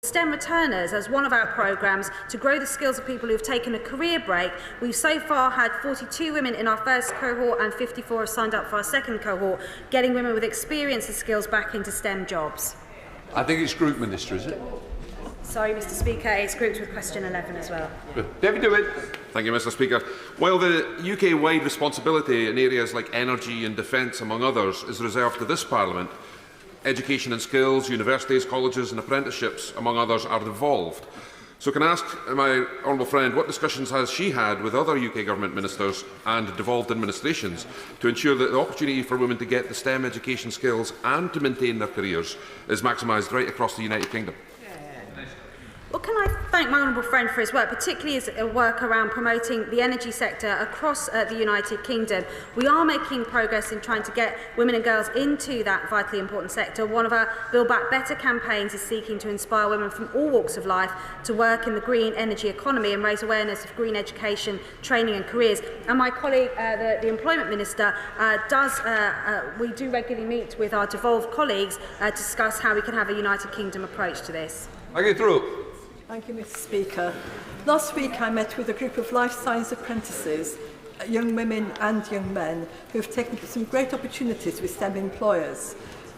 STEM returners as one of our programmes to grow the skills of people who have taken a career break. We've so far had 42 women in our first cohort and 54 have signed up for our second cohort, getting women with experience and skills back into STEM jobs. I think it's Group Minister, is it? Sorry, Mr Speaker, it's grouped with question 11 as well. David Dewitt. Thank you, Mr Speaker. While the UK-wide responsibility in areas like energy and defence, among others, is reserved to this Parliament, education and skills, universities, colleges and apprenticeships, among others, are devolved. So can I ask my honourable friend what discussions has she had with other UK Government ministers and devolved administrations to ensure that the opportunity for women to get the STEM education skills and to maintain their careers is maximised right across the United Kingdom? Well, can I thank my honourable friend for his work, particularly his work around promoting the energy sector across the United Kingdom. We are making progress in trying to get women and girls into that vitally important sector. One of our Build Back Better campaigns is seeking to inspire women from all walks of life to work in the green energy economy and raise awareness of green education, training and careers. And my colleague, the Employment Minister, we do regularly meet with our devolved colleagues to discuss how we can have a United Kingdom approach to this. I get through. Thank you, Mr Speaker. Last week I met with a group of life science apprentices, young women and young men, who have taken some great opportunities with STEM employers.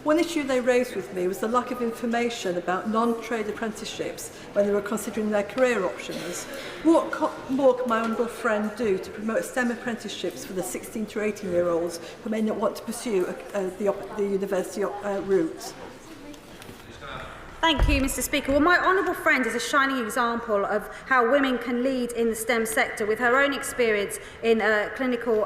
One issue they raised with me was the lack of information about non-trade apprenticeships when they were considering their career options. What more can my honourable friend do to promote STEM apprenticeships for the 16 to 18-year-olds who may not want to pursue the university route? Thank you, Mr Speaker. Well, my honourable friend is a shining example of how women can lead in the STEM sector with her own experience in clinical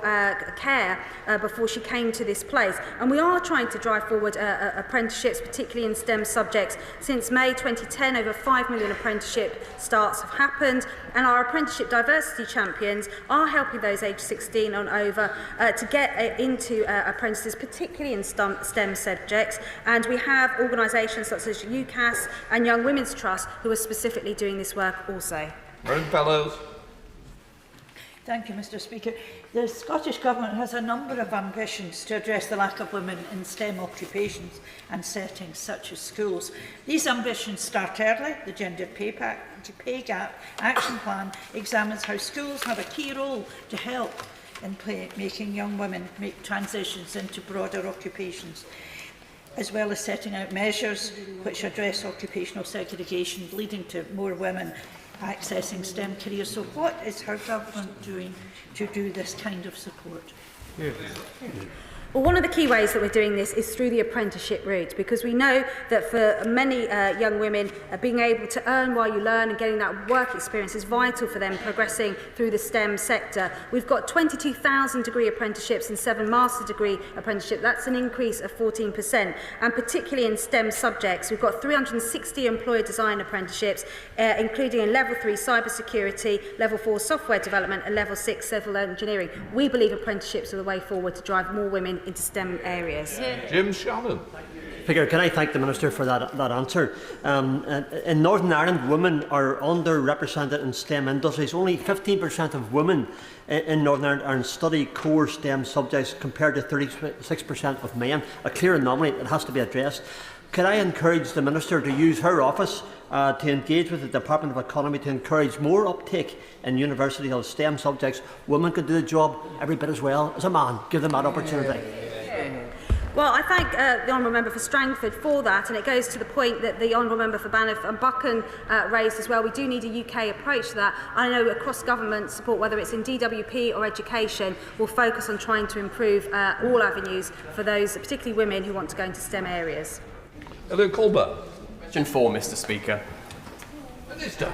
care before she came to this place. And we are trying to drive forward apprenticeships, particularly in STEM subjects. Since May 2010, over 5 million apprenticeship starts have happened, and our apprenticeship diversity champions are helping those aged 16 and over to get into apprentices, particularly in STEM subjects. And we have organisations such as UCAS and Young Women's Trust who are specifically doing this work also. Maureen Fellows. Thank you, Mr Speaker. The Scottish Government has a number of ambitions to address the lack of women in STEM occupations and settings such as schools. These ambitions start early. The Gender Pay Gap Action Plan examines how schools have a key role to help in making young women make transitions into broader occupations, as well as setting out measures which address occupational segregation, leading to more women accessing STEM careers. So what is her government doing to do this kind of support? Well, one of the key ways that we're doing this is through the apprenticeship route, because we know that for many young women, being able to earn while you learn and getting that work experience is vital for them progressing through the STEM sector. We've got 22,000 degree apprenticeships and 7 master degree apprenticeships. That's an increase of 14%. And particularly in STEM subjects, we've got 360 employer design apprenticeships, including in Level 3 cybersecurity, Level 4 software development and Level 6 civil engineering. We believe apprenticeships are the way forward to drive more women into STEM areas. Jim Shannon. Speaker, can I thank the Minister for that answer? In Northern Ireland, women are underrepresented in STEM industries. Only 15% of women in Northern Ireland study core STEM subjects compared to 36% of men. A clear anomaly that has to be addressed. Could I encourage the Minister to use her office to engage with the Department of Economy to encourage more uptake in universities of STEM subjects? Women could do the job every bit as well as a man. Give them that opportunity. Well, I thank the Honourable Member for Strangford for that, and it goes to the point that the Honourable Member for Banff and Buchan raised as well. We do need a UK approach to that. I know across government support, whether it's in DWP or education, will focus on trying to improve all avenues for those, particularly women, who want to go into STEM areas. Hello, Colbert. Question 4, Mr Speaker. Minister.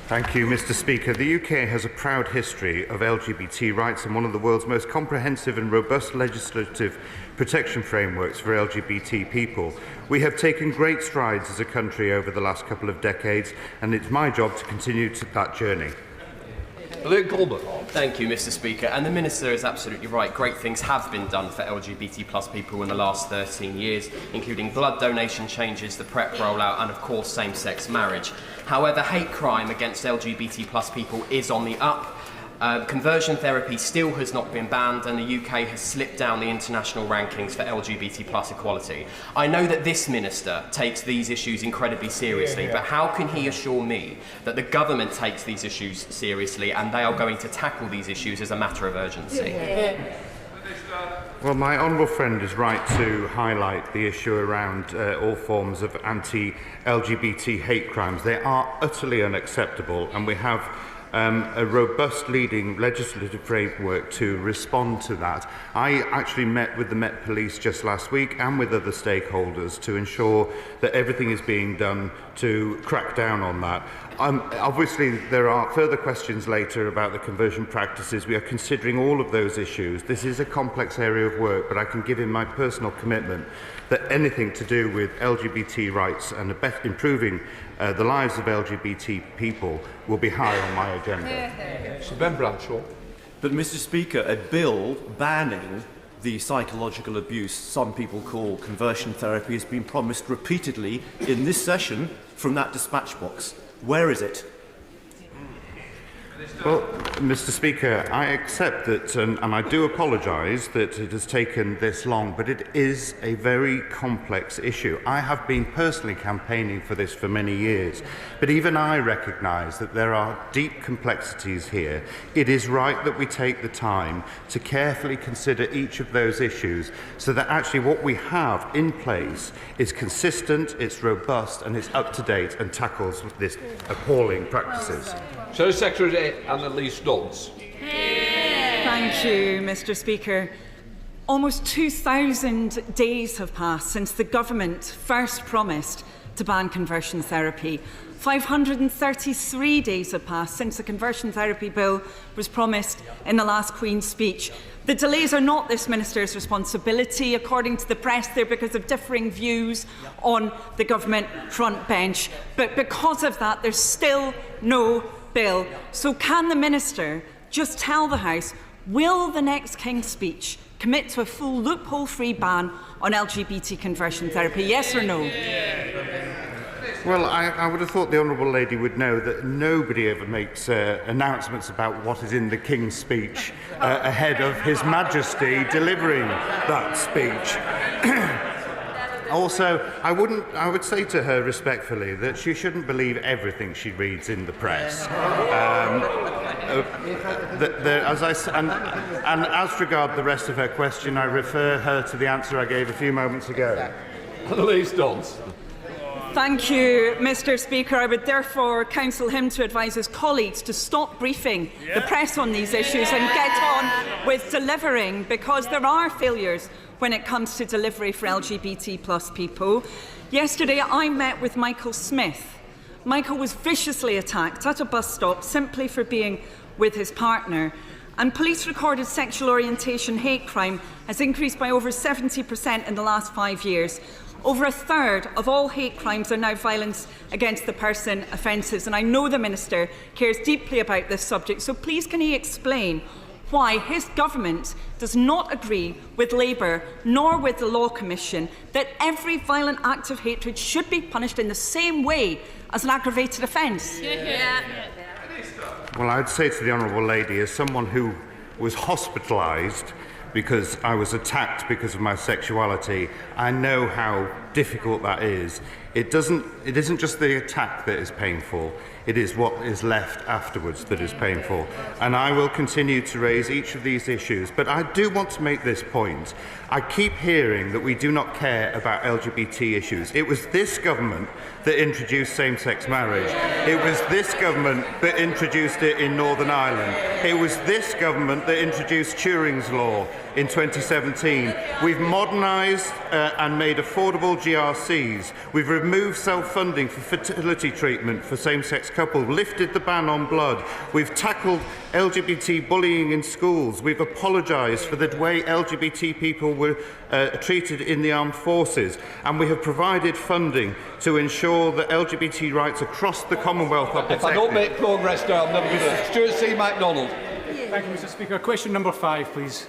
Thank you, Mr Speaker. The UK has a proud history of LGBT rights and one of the world's most comprehensive and robust legislative protection frameworks for LGBT people. We have taken great strides as a country over the last couple of decades, and it's my job to continue that journey. Thank you, Mr Speaker. And the Minister is absolutely right. Great things have been done for LGBT plus people in the last 13 years, including blood donation changes, the PrEP rollout and, of course, same-sex marriage. However, hate crime against LGBT plus people is on the up. Conversion therapy still has not been banned, and the UK has slipped down the international rankings for LGBT plus equality. I know that this minister takes these issues incredibly seriously, but how can he assure me that the government takes these issues seriously and they are going to tackle these issues as a matter of urgency? Well, my honourable friend is right to highlight the issue around all forms of anti-LGBT hate crimes. They are utterly unacceptable, and we have a robust leading legislative framework to respond to that. I actually met with the Met Police just last week and with other stakeholders to ensure that everything is being done to crack down on that. Obviously, there are further questions later about the conversion practices. We are considering all of those issues. This is a complex area of work, but I can give him my personal commitment that anything to do with LGBT rights and improving the lives of LGBT people will be high on my agenda. Sir Ben Bradshaw. But, Mr. Speaker, a bill banning the psychological abuse some people call conversion therapy has been promised repeatedly in this session from that dispatch box. Where is it? Well, Mr. Speaker, I accept that, and I do apologise that it has taken this long, but it is a very complex issue. I have been personally campaigning for this for many years, but even I recognise that there are deep complexities here. It is right that we take the time to carefully consider each of those issues so that actually what we have in place is consistent, it's robust, and it's up to date and tackles this appalling practices. Shadow Secretary Annalise Dodds. Thank you, Mr. Speaker. Almost 2,000 days have passed since the government first promised to ban conversion therapy. 533 days have passed since the conversion therapy bill was promised in the last Queen's speech. The delays are not this minister's responsibility. According to the press, they're because of differing views on the government front bench. But because of that, there's still no bill. So can the minister just tell the House, will the next King's speech commit to a full loophole-free ban on LGBT conversion therapy? Yes or no? Well, I would have thought the Honourable Lady would know that nobody ever makes announcements about what is in the King's speech ahead of His Majesty delivering that speech. Also, I would say to her respectfully that she shouldn't believe everything she reads in the press. And as regard the rest of her question, I refer her to the answer I gave a few moments ago. Annalise Dodds. Thank you, Mr. Speaker. I would therefore counsel him to advise his colleagues to stop briefing the press on these issues and get on with delivering, because there are failures when it comes to delivery for LGBT plus people. Yesterday, I met with Michael Smith. Michael was viciously attacked at a bus stop simply for being with his partner. And police-recorded sexual orientation hate crime has increased by over 70% in the last 5 years. Over a third of all hate crimes are now violence against the person offences, and I know the Minister cares deeply about this subject, so please can he explain why his government does not agree with Labour nor with the Law Commission that every violent act of hatred should be punished in the same way as an aggravated offence? Well, I'd say to the Honourable Lady, as someone who was hospitalised because I was attacked because of my sexuality, I know how difficult that is. It isn't just the attack that is painful, it is what is left afterwards that is painful. And I will continue to raise each of these issues. But I do want to make this point. I keep hearing that we do not care about LGBT issues. It was this government that introduced same-sex marriage. It was this government that introduced it in Northern Ireland. It was this government that introduced Turing's Law in 2017. We've modernised and made affordable GRCs. We've removed self-funding for fertility treatment for same-sex couples, lifted the ban on blood. We've tackled LGBT bullying in schools. We've apologised for the way LGBT people were treated in the armed forces. And we have provided funding to ensure that LGBT rights across the Commonwealth are protected. If I don't make progress now, I'm never going to. Stuart C. MacDonald. Thank you, Mr. Speaker. Question number 5, please.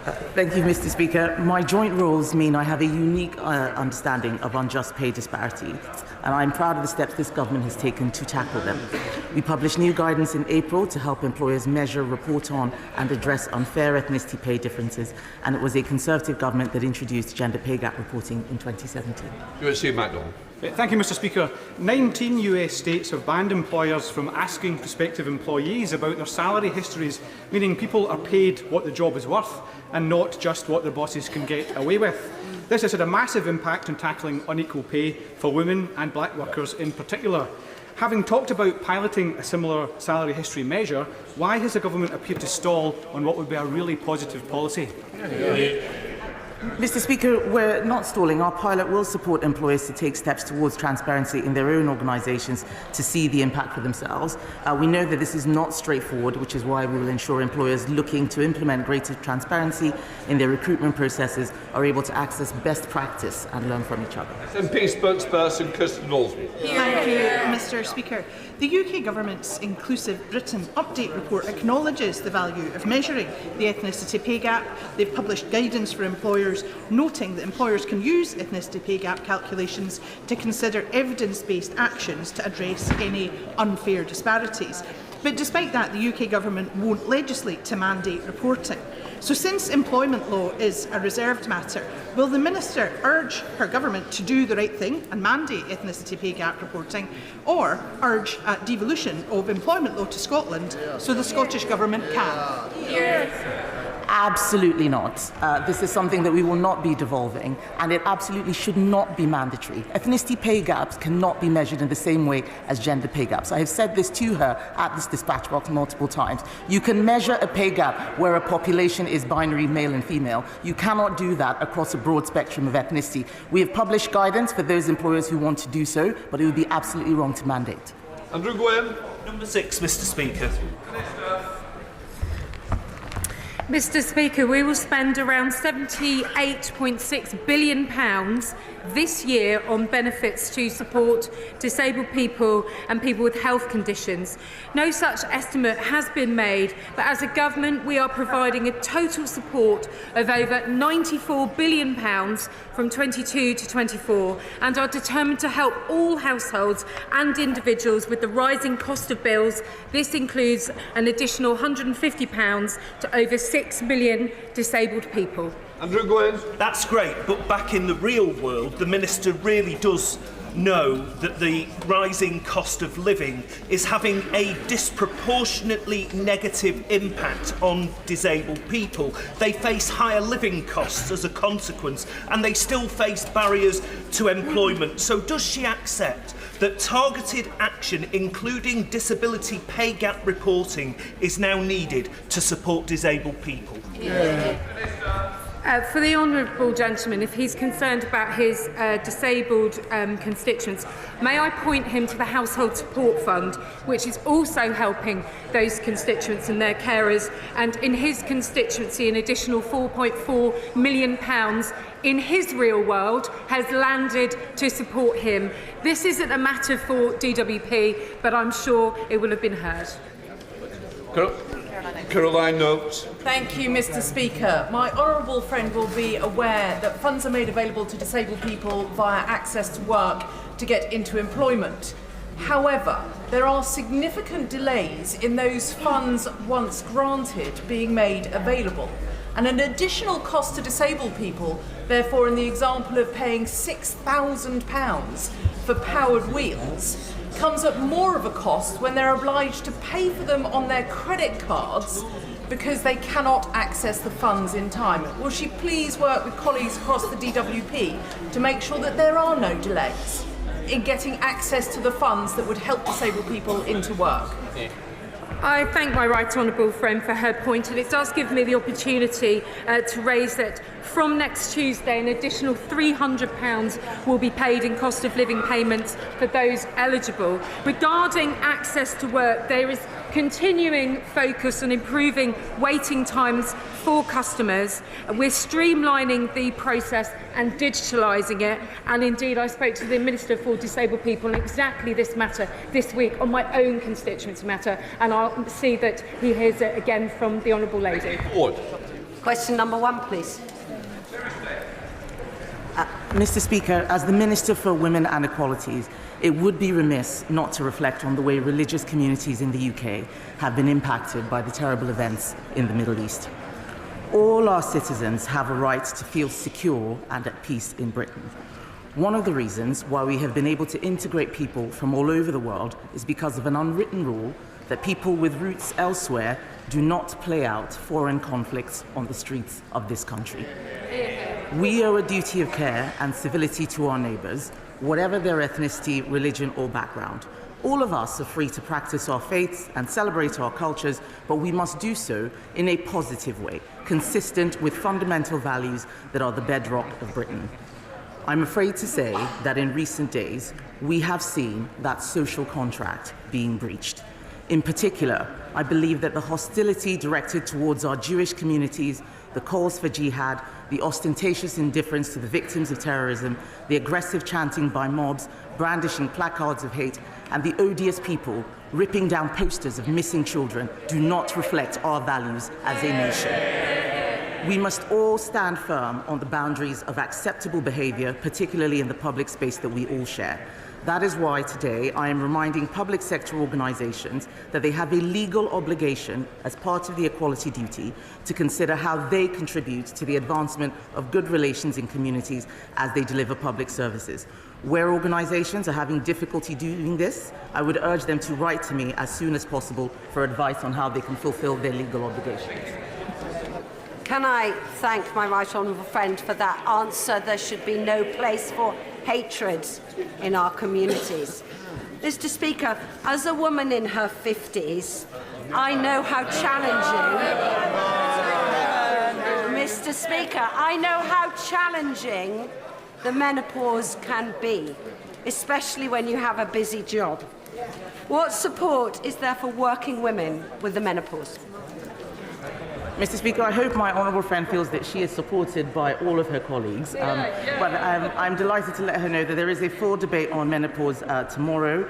Thank you, Mr. Speaker. My joint roles mean I have a unique understanding of unjust pay disparities, and I'm proud of the steps this government has taken to tackle them. We published new guidance in April to help employers measure, report on and address unfair ethnicity pay differences, and it was a Conservative government that introduced gender pay gap reporting in 2017. Stuart C. MacDonald. Thank you, Mr. Speaker. 19 US states have banned employers from asking prospective employees about their salary histories, meaning people are paid what the job is worth and not just what their bosses can get away with. This has had a massive impact on tackling unequal pay for women and black workers in particular. Having talked about piloting a similar salary history measure, why has the government appeared to stall on what would be a really positive policy? Mr. Speaker, we're not stalling. Our pilot will support employers to take steps towards transparency in their own organisations to see the impact for themselves. We know that this is not straightforward, which is why we will ensure employers looking to implement greater transparency in their recruitment processes are able to access best practice and learn from each other. SNP spokesperson Kirsten Knowlesby. Thank you, Mr. Speaker. The UK Government's Inclusive Britain Update report acknowledges the value of measuring the ethnicity pay gap. They've published guidance for employers, noting that employers can use ethnicity pay gap calculations to consider evidence-based actions to address any unfair disparities. But despite that, the UK Government won't legislate to mandate reporting. So since employment law is a reserved matter, will the Minister urge her government to do the right thing and mandate ethnicity pay gap reporting, or urge devolution of employment law to Scotland so the Scottish Government can? Yes. Absolutely not. This is something that we will not be devolving, and it absolutely should not be mandatory. Ethnicity pay gaps cannot be measured in the same way as gender pay gaps. I have said this to her at this dispatch box multiple times. You can measure a pay gap where a population is binary male and female. You cannot do that across a broad spectrum of ethnicity. We have published guidance for those employers who want to do so, but it would be absolutely wrong to mandate. Andrew Gwynne. Number 6, Mr. Speaker. Mr. Speaker, we will spend around £78.6 billion this year on benefits to support disabled people and people with health conditions. No such estimate has been made, but as a government we are providing a total support of over £94 billion from 22 to 24 and are determined to help all households and individuals with the rising cost of bills. This includes an additional £150 to over 6 million disabled people. Andrew Gwynne. That's great, but back in the real world, the Minister really does know that the rising cost of living is having a disproportionately negative impact on disabled people. They face higher living costs as a consequence, and they still face barriers to employment. So does she accept that targeted action, including disability pay gap reporting, is now needed to support disabled people? For the honourable gentleman, if he's concerned about his disabled constituents, may I point him to the Household Support Fund, which is also helping those constituents and their carers, and in his constituency an additional £4.4 million in his real world has landed to support him. This isn't a matter for DWP, but I'm sure it will have been heard. Caroline Noakes. Thank you, Mr. Speaker. My honourable friend will be aware that funds are made available to disabled people via access to work to get into employment. However, there are significant delays in those funds once granted being made available. And an additional cost to disabled people, therefore in the example of paying £6,000 for powered wheels, comes at more of a cost when they're obliged to pay for them on their credit cards because they cannot access the funds in time. Will she please work with colleagues across the DWP to make sure that there are no delays in getting access to the funds that would help disabled people into work? I thank my right honourable friend for her point, and it does give me the opportunity to raise that from next Tuesday an additional £300 will be paid in cost of living payments for those eligible. Regarding access to work, there is continuing focus on improving waiting times for customers. We're streamlining the process and digitalising it, and indeed I spoke to the Minister for Disabled People on exactly this matter this week on my own constituency matter, and I'll see that he hears it again from the Honourable Lady. Question number 1, please. Mr. Speaker, as the Minister for Women and Equalities, it would be remiss not to reflect on the way religious communities in the UK have been impacted by the terrible events in the Middle East. All our citizens have a right to feel secure and at peace in Britain. One of the reasons why we have been able to integrate people from all over the world is because of an unwritten rule that people with roots elsewhere do not play out foreign conflicts on the streets of this country. We owe a duty of care and civility to our neighbours, whatever their ethnicity, religion or background. All of us are free to practice our faiths and celebrate our cultures, but we must do so in a positive way, consistent with fundamental values that are the bedrock of Britain. I'm afraid to say that in recent days, we have seen that social contract being breached. In particular, I believe that the hostility directed towards our Jewish communities, the calls for jihad, the ostentatious indifference to the victims of terrorism, the aggressive chanting by mobs, brandishing placards of hate, and the odious people ripping down posters of missing children do not reflect our values as a nation. We must all stand firm on the boundaries of acceptable behaviour, particularly in the public space that we all share. That is why today I am reminding public sector organisations that they have a legal obligation as part of the equality duty to consider how they contribute to the advancement of good relations in communities as they deliver public services. Where organisations are having difficulty doing this, I would urge them to write to me as soon as possible for advice on how they can fulfil their legal obligations. Can I thank my right honourable friend for that answer? There should be no place for hatred in our communities. Mr. Speaker, as a woman in her 50s, I know how challenging... Mr. Speaker, I know how challenging the menopause can be, especially when you have a busy job. What support is there for working women with the menopause? Mr. Speaker, I hope my honourable friend feels that she is supported by all of her colleagues. But I'm delighted to let her know that there is a full debate on menopause tomorrow,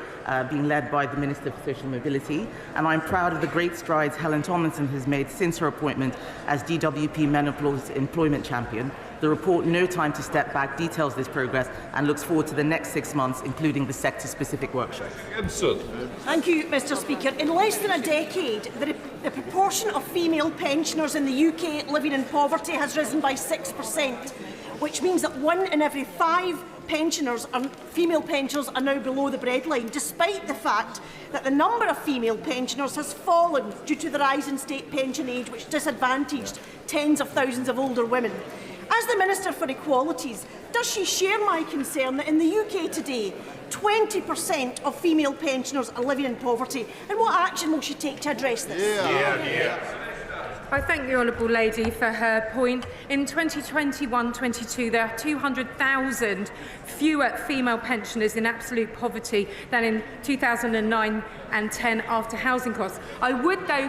being led by the Minister for Social Mobility. And I'm proud of the great strides Helen Tomlinson has made since her appointment as DWP Menopause Employment Champion. The report, No Time to Step Back, details this progress and looks forward to the next 6 months, including the sector-specific workshops. Thank you, Mr. Speaker. In less than a decade, the proportion of female pensioners in the UK living in poverty has risen by 6%, which means that 1 in every 5 female pensioners are now below the breadline, despite the fact that the number of female pensioners has fallen due to the rise in state pension age, which disadvantaged tens of thousands of older women. As the Minister for Equalities, does she share my concern that in the UK today, 20% of female pensioners are living in poverty, and what action will she take to address this? I thank the Honourable Lady for her point. In 2021-22, there are 200,000 fewer female pensioners in absolute poverty than in 2009 and 10 after housing costs. I would, though,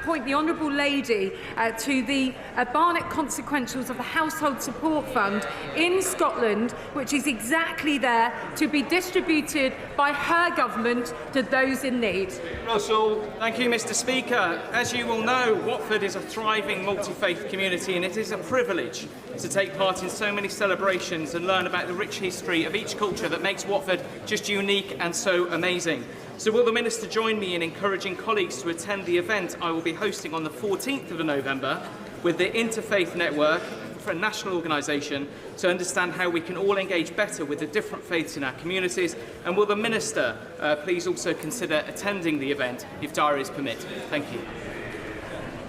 point the Honourable Lady to the Barnett consequentials of the Household Support Fund in Scotland, which is exactly there to be distributed by her government to those in need. Russell. Thank you, Mr. Speaker. As you will know, Watford is a thriving multi-faith community, and it is a privilege to take part in so many celebrations and learn about the rich history of each culture that makes Watford just unique and so amazing. So will the Minister join me in encouraging colleagues to attend the event I will be hosting on the 14th of November with the Interfaith Network for a national organisation to understand how we can all engage better with the different faiths in our communities? And will the Minister please also consider attending the event if diaries permit? Thank you.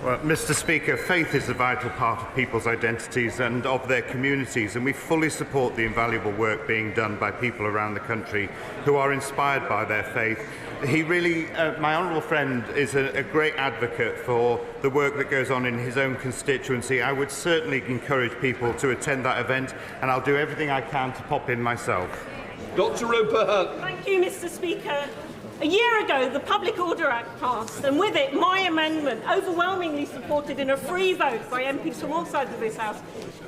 Well, Mr. Speaker, faith is a vital part of people's identities and of their communities, and we fully support the invaluable work being done by people around the country who are inspired by their faith. He really, my honourable friend, is a great advocate for the work that goes on in his own constituency. I would certainly encourage people to attend that event, and I'll do everything I can to pop in myself. Dr. Roper. Thank you, Mr. Speaker. A year ago, the Public Order Act passed, and with it, my amendment, overwhelmingly supported in a free vote by MPs from all sides of this House,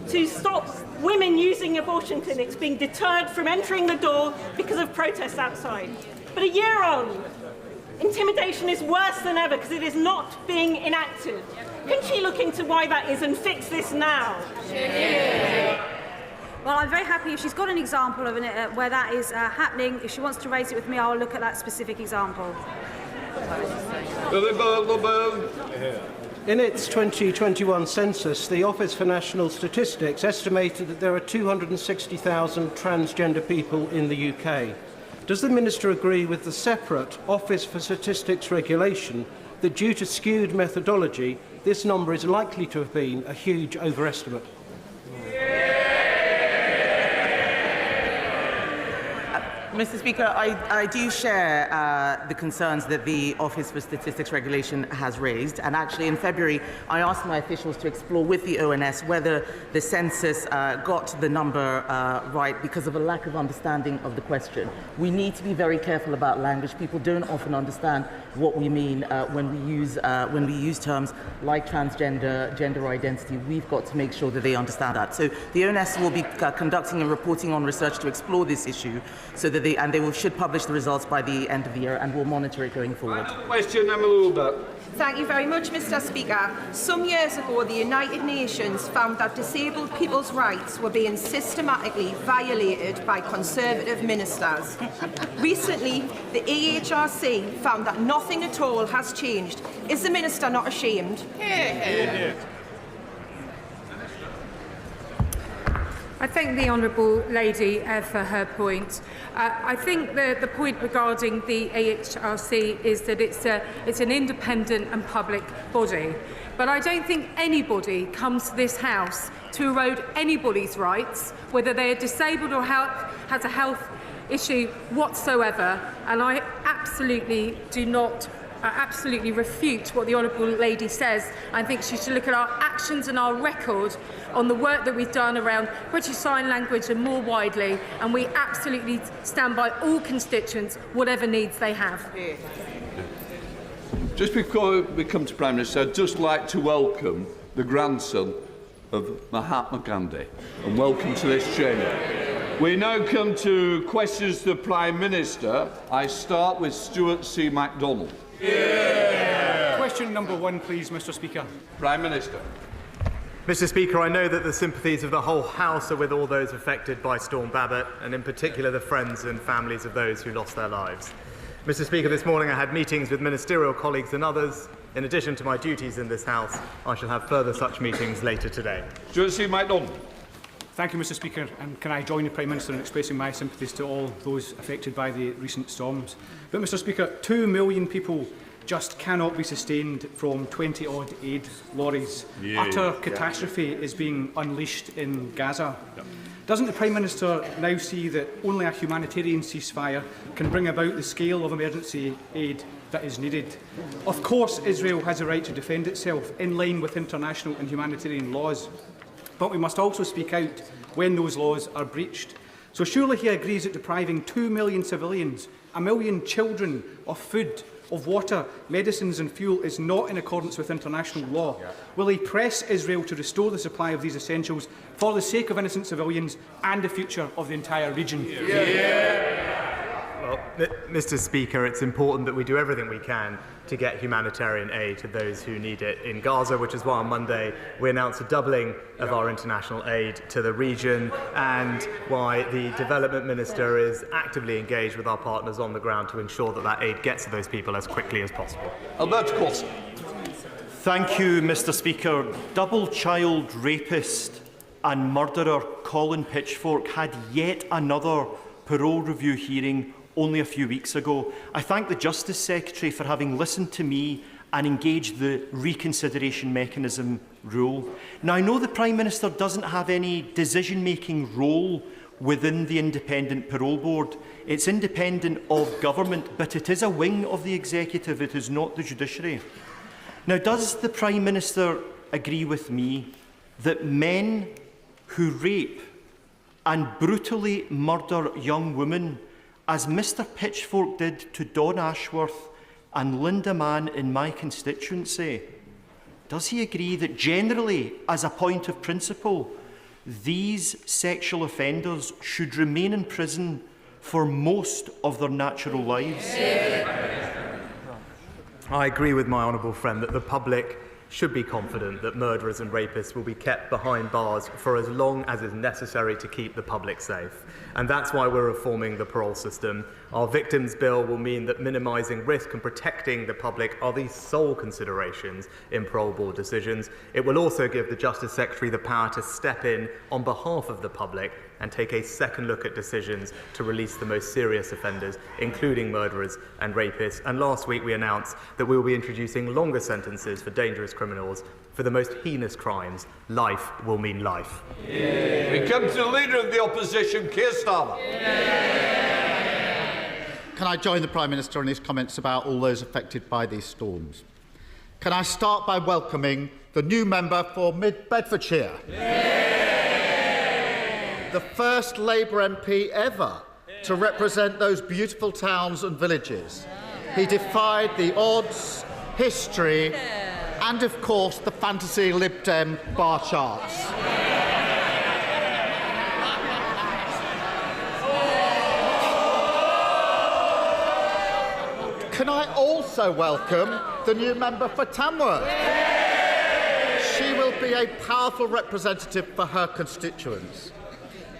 to stop women using abortion clinics being deterred from entering the door because of protests outside. But a year on, intimidation is worse than ever because it is not being enacted. Can she look into why that is and fix this now? Well, I'm very happy if she's got an example of where that is happening. If she wants to raise it with me, I'll look at that specific example. In its 2021 census, the Office for National Statistics estimated that there are 260,000 transgender people in the UK. Does the Minister agree with the separate Office for Statistics regulation that due to skewed methodology, this number is likely to have been a huge overestimate? Mr. Speaker, I do share the concerns that the Office for Statistics Regulation has raised. And actually, in February, I asked my officials to explore with the ONS whether the census got the number right because of a lack of understanding of the question. We need to be very careful about language. People don't often understand what we mean when we use terms like transgender, gender identity. We've got to make sure that they understand that. So the ONS will be conducting and reporting on research to explore this issue, so that they should publish the results by the end of the year, and we'll monitor it going forward. Question number 2. Thank you very much, Mr. Speaker. Some years ago, the United Nations found that disabled people's rights were being systematically violated by Conservative ministers. Recently, the EHRC found that nothing at all has changed. Is the Minister not ashamed? I thank the Honourable Lady for her point. I think the point regarding the AHRC is that it's an independent and public body. But I don't think anybody comes to this House to erode anybody's rights, whether they are disabled or has a health issue whatsoever. And I absolutely do not absolutely refute what the Honourable Lady says. I think she should look at our actions and our record on the work that we've done around British Sign Language and more widely, and we absolutely stand by all constituents, whatever needs they have. Just before we come to Prime Minister, I'd just like to welcome the grandson of Mahatma Gandhi, and welcome to this chamber. We now come to questions to the Prime Minister. I start with Stuart C. MacDonald. Question number 1, please, Mr. Speaker. Prime Minister. Mr. Speaker, I know that the sympathies of the whole House are with all those affected by Storm Babbitt, and in particular the friends and families of those who lost their lives. Mr. Speaker, this morning I had meetings with ministerial colleagues and others. In addition to my duties in this House, I shall have further such meetings later today. Stuart C. MacDonald. Thank you, Mr. Speaker, and can I join the Prime Minister in expressing my sympathies to all those affected by the recent storms. But, Mr. Speaker, 2 million people just cannot be sustained from 20-odd aid lorries. Utter catastrophe is being unleashed in Gaza. Doesn't the Prime Minister now see that only a humanitarian ceasefire can bring about the scale of emergency aid that is needed? Of course, Israel has a right to defend itself in line with international and humanitarian laws. But we must also speak out when those laws are breached. So surely he agrees that depriving 2 million civilians, 1 million children of food, of water, medicines and fuel is not in accordance with international law. Will he press Israel to restore the supply of these essentials for the sake of innocent civilians and the future of the entire region? Well, Mr. Speaker, it's important that we do everything we can to get humanitarian aid to those who need it in Gaza, which is why on Monday we announced a doubling of our international aid to the region, and why the Development Minister is actively engaged with our partners on the ground to ensure that that aid gets to those people as quickly as possible. Alberto Costa. Thank you, Mr. Speaker. Double child rapist and murderer Colin Pitchfork had yet another parole review hearing only a few weeks ago. I thank the Justice Secretary for having listened to me and engaged the reconsideration mechanism rule. Now, I know the Prime Minister doesn't have any decision-making role within the Independent Parole Board. It's independent of government, but it is a wing of the executive. It is not the judiciary. Now, does the Prime Minister agree with me that men who rape and brutally murder young women, as Mr Pitchfork did to Dawn Ashworth and Linda Mann in my constituency, does he agree that generally, as a point of principle, these sexual offenders should remain in prison for most of their natural lives? I agree with my honourable friend that the public should be confident that murderers and rapists will be kept behind bars for as long as is necessary to keep the public safe. And that's why we're reforming the parole system. Our Victims Bill will mean that minimising risk and protecting the public are the sole considerations in parole board decisions. It will also give the Justice Secretary the power to step in on behalf of the public and take a second look at decisions to release the most serious offenders, including murderers and rapists. And last week we announced that we will be introducing longer sentences for dangerous criminals. For the most heinous crimes, life will mean life. We come to the Leader of the Opposition, Keir Starmer. Can I join the Prime Minister in his comments about all those affected by these storms? Can I start by welcoming the new member for Mid-Bedfordshire? The first Labour MP ever to represent those beautiful towns and villages. He defied the odds, history, and of course the fantasy Lib Dem bar charts. Can I also welcome the new member for Tamworth? She will be a powerful representative for her constituents.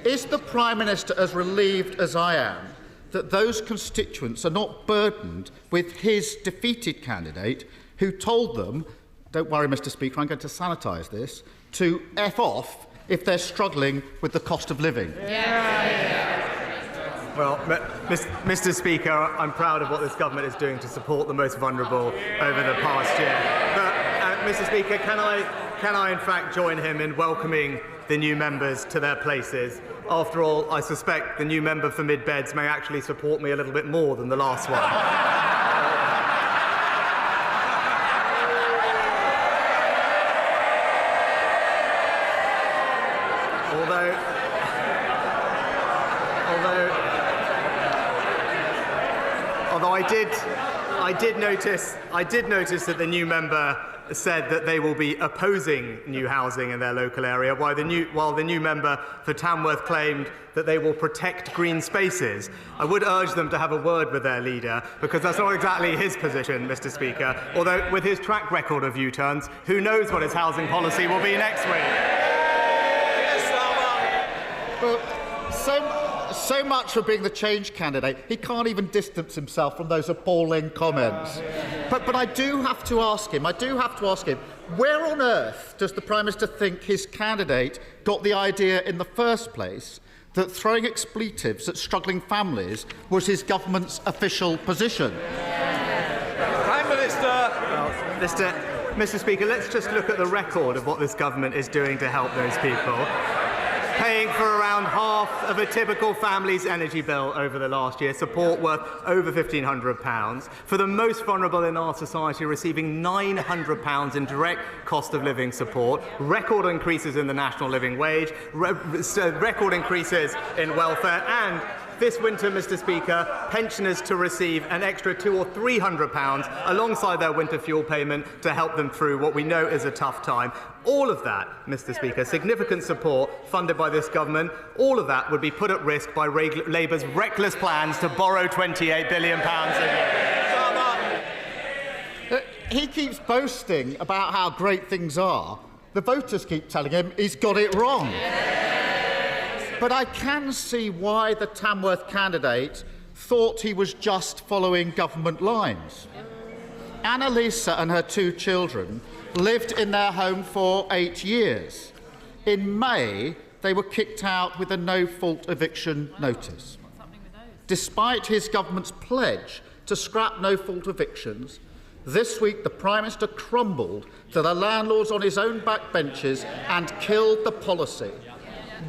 Is the Prime Minister as relieved as I am that those constituents are not burdened with his defeated candidate who told them, don't worry, Mr. Speaker, I'm going to sanitise this, to F off if they're struggling with the cost of living? Well, Mr. Speaker, I'm proud of what this government is doing to support the most vulnerable over the past year. But, Mr. Speaker, can I in fact join him in welcoming the new members to their places? After all, I suspect the new member for Mid-Beds may actually support me a little bit more than the last one. Although I did notice that the new member said that they will be opposing new housing in their local area, while the new member for Tamworth claimed that they will protect green spaces. I would urge them to have a word with their leader, because that's not exactly his position, Mr. Speaker. Although, with his track record of U-turns, who knows what his housing policy will be next week? Well, so much for being the change candidate. He can't even distance himself from those appalling comments. But I do have to ask him, where on earth does the Prime Minister think his candidate got the idea in the first place that throwing expletives at struggling families was his government's official position? Prime Minister. Well, Mr. Speaker, let's just look at the record of what this government is doing to help those people. Paying for around half of a typical family's energy bill over the last year, support worth over £1,500. For the most vulnerable in our society, receiving £900 in direct cost of living support, record increases in the national living wage, record increases in welfare, and this winter, Mr. Speaker, pensioners to receive an extra £200 or £300 alongside their winter fuel payment to help them through what we know is a tough time. All of that, Mr. Speaker, significant support funded by this government, all of that would be put at risk by Labour's reckless plans to borrow £28 billion a year. He keeps boasting about how great things are. The voters keep telling him he's got it wrong. But I can see why the Tamworth candidate thought he was just following government lines. Annalisa and her 2 children lived in their home for 8 years. In May, they were kicked out with a no-fault eviction notice. Despite his government's pledge to scrap no-fault evictions, this week the Prime Minister crumbled to the landlords on his own backbenches and killed the policy.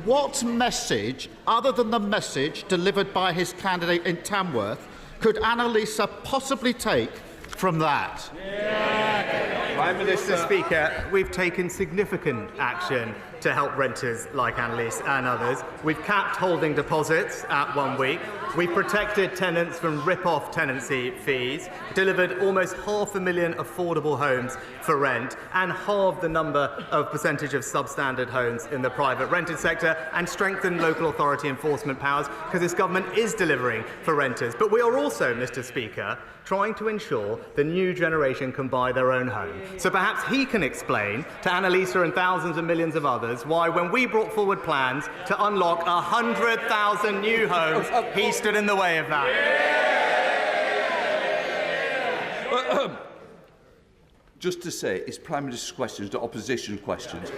What message, other than the message delivered by his candidate in Tamworth, could Annalisa possibly take from that? Prime Minister. Mr. Speaker, we've taken significant action to help renters like Annalise and others. We've capped holding deposits at 1 week. We've protected tenants from rip-off tenancy fees, delivered almost 500,000 affordable homes for rent, and halved the number of percentage of substandard homes in the private rented sector, and strengthened local authority enforcement powers, because this government is delivering for renters. But we are also, Mr. Speaker, trying to ensure the new generation can buy their own home. So perhaps he can explain to Annalisa and thousands and millions of others why, when we brought forward plans to unlock 100,000 new homes, he stood in the way of that. Just to say, it's Prime Minister's questions, not opposition questions.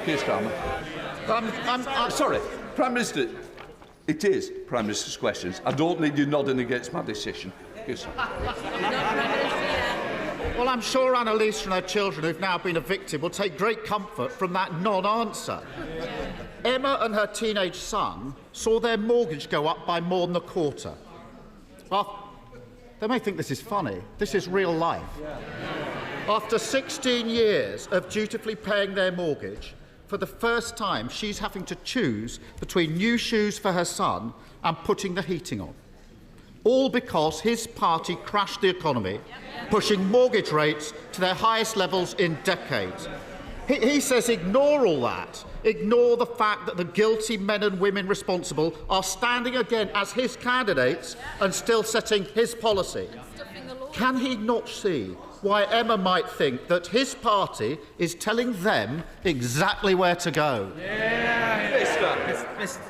Keir Starmer. I'm sorry, Prime Minister. It is Prime Minister's questions. I don't need you nodding against my decision. Yes. Well, I'm sure Annalise and her children who've now been evicted will take great comfort from that non-answer. Emma and her teenage son saw their mortgage go up by more than a quarter. Well, they may think this is funny. This is real life. After 16 years of dutifully paying their mortgage, for the first time she's having to choose between new shoes for her son and putting the heating on. All because his party crashed the economy, pushing mortgage rates to their highest levels in decades. He says ignore all that. Ignore the fact that the guilty men and women responsible are standing again as his candidates and still setting his policy. Can he not see why Emma might think that his party is telling them exactly where to go?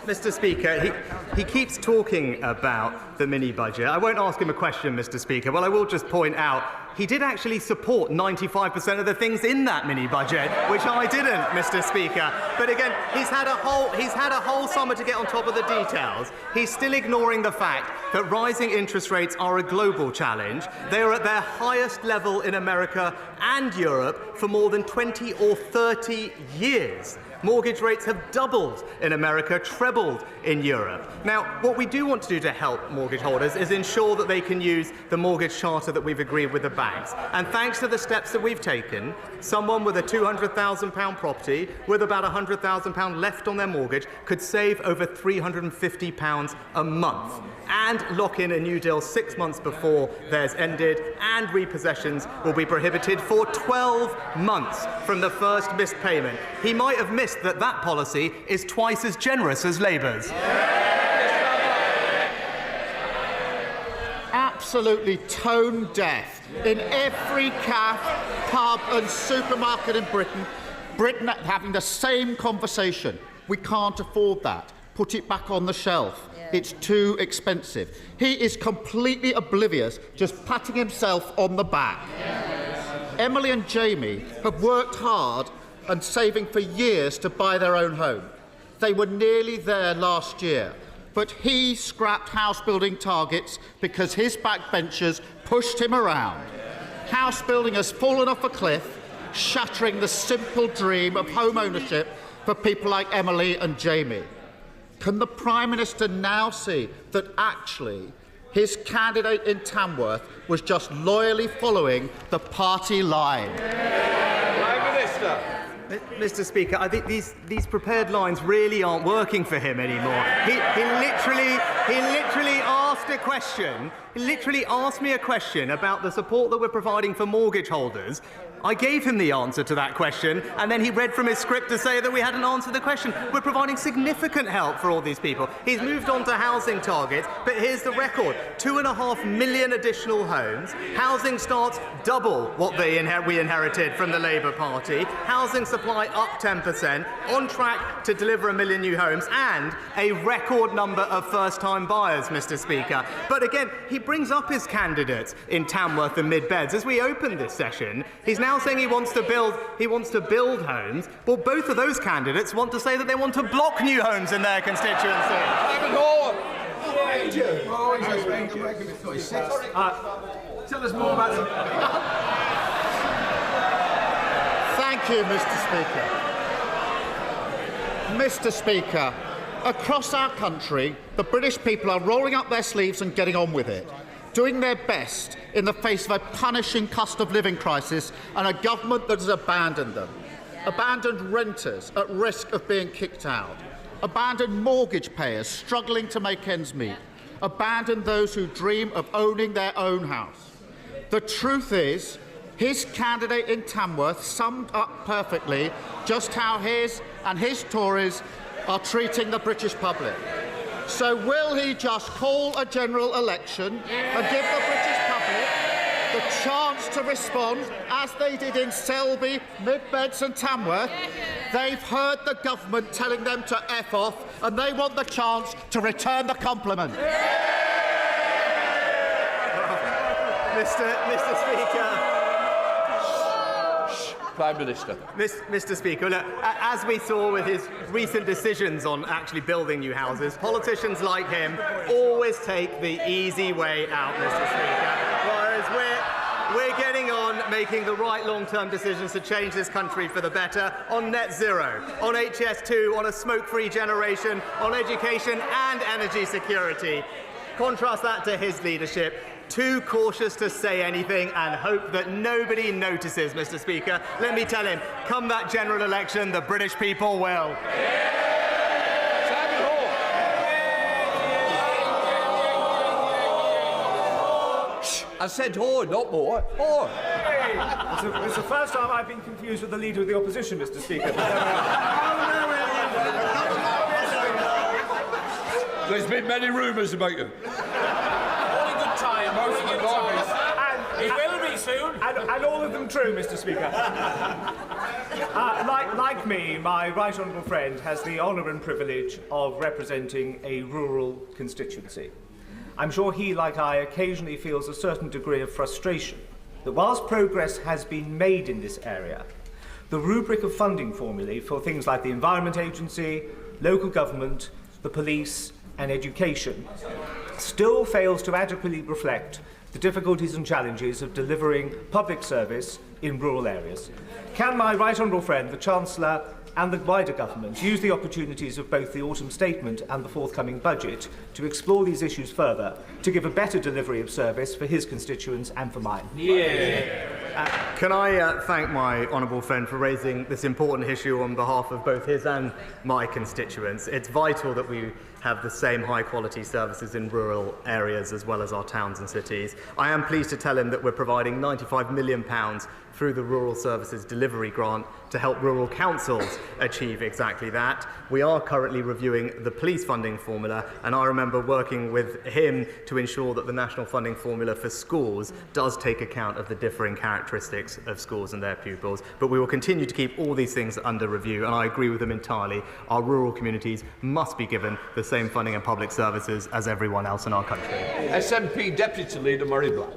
Mr. Speaker, he keeps talking about the mini-budget. I won't ask him a question, Mr. Speaker. Well, I will just point out he did actually support 95% of the things in that mini-budget, which I didn't, Mr. Speaker. But again, he's had a whole summer to get on top of the details. He's still ignoring the fact that rising interest rates are a global challenge. They are at their highest level in America and Europe for more than 20 or 30 years. Mortgage rates have doubled in America, trebled in Europe. Now, what we do want to do to help mortgage holders is ensure that they can use the mortgage charter that we've agreed with the banks. And thanks to the steps that we've taken, someone with a £200,000 property with about £100,000 left on their mortgage could save over £350 a month and lock in a new deal 6 months before theirs ended, and repossessions will be prohibited for 12 months from the first missed payment. He might have missed that policy is twice as generous as Labour's. Absolutely tone deaf. In every cafe, pub and supermarket in Britain having the same conversation. We can't afford that. Put it back on the shelf. It's too expensive. He is completely oblivious, just patting himself on the back. Emily and Jamie have worked hard and saving for years to buy their own home. They were nearly there last year, but he scrapped house building targets because his backbenchers pushed him around. House building has fallen off a cliff, shattering the simple dream of home ownership for people like Emily and Jamie. Can the Prime Minister now see that actually his candidate in Tamworth was just loyally following the party line? Prime Minister. Mr. Speaker, I think these prepared lines really aren't working for him anymore. He literally asked a question. He literally asked me a question about the support that we're providing for mortgage holders. I gave him the answer to that question, and then he read from his script to say that we hadn't answered the question. We're providing significant help for all these people. He's moved on to housing targets, but here's the record. 2.5 million additional homes. Housing starts double what we inherited from the Labour Party. Housing supply up 10%, on track to deliver 1 million new homes, and a record number of first-time buyers, Mr. Speaker. But again, he brings up his candidates in Tamworth and Mid-Beds. As we open this session, he's now saying he wants to build homes. Well, both of those candidates want to say that they want to block new homes in their constituency. Tell us more about them. Thank you, Mr. Speaker. Mr. Speaker, across our country, the British people are rolling up their sleeves and getting on with it, doing their best in the face of a punishing cost of living crisis and a government that has abandoned them. abandoned renters at risk of being kicked out, abandoned mortgage payers struggling to make ends meet, abandoned those who dream of owning their own house. The truth is, his candidate in Tamworth summed up perfectly just how his and his Tories are treating the British public. So will he just call a general election and give the British public the chance to respond, as they did in Selby, Mid-Beds and Tamworth? They've heard the government telling them to F off, and they want the chance to return the compliment. Mr. Speaker. Prime Minister. Mr. Speaker, look, as we saw with his recent decisions on actually building new houses, politicians like him always take the easy way out, Mr. Speaker, whereas we're getting on making the right long-term decisions to change this country for the better on net zero, on HS2, on a smoke-free generation, on education and energy security. Contrast that to his leadership. Too cautious to say anything and hope that nobody notices, Mr. Speaker. Let me tell him, come that general election, the British people will. I said "or," not more. Or. It's the first time I've been confused with the Leader of the Opposition, Mr. Speaker. There's been many rumours about you. It will be soon. And all of them true, Mr. Speaker. Like me, my right honourable friend has the honour and privilege of representing a rural constituency. I'm sure he, like I, occasionally feels a certain degree of frustration that whilst progress has been made in this area, the rubric of funding formulae for things like the Environment Agency, local government, the police and education still fails to adequately reflect the difficulties and challenges of delivering public service in rural areas. Can my right honourable friend, the Chancellor and the wider government use the opportunities of both the autumn statement and the forthcoming budget to explore these issues further, to give a better delivery of service for his constituents and for mine? Can I thank my honourable friend for raising this important issue on behalf of both his and my constituents. It's vital that we have the same high-quality services in rural areas as well as our towns and cities. I am pleased to tell him that we're providing £95 million through the Rural Services Delivery Grant to help rural councils achieve exactly that. We are currently reviewing the police funding formula, and I remember working with him to ensure that the national funding formula for schools does take account of the differing characteristics of schools and their pupils. But we will continue to keep all these things under review, and I agree with him entirely. Our rural communities must be given the same funding and public services as everyone else in our country. SNP Deputy Leader Murray Black.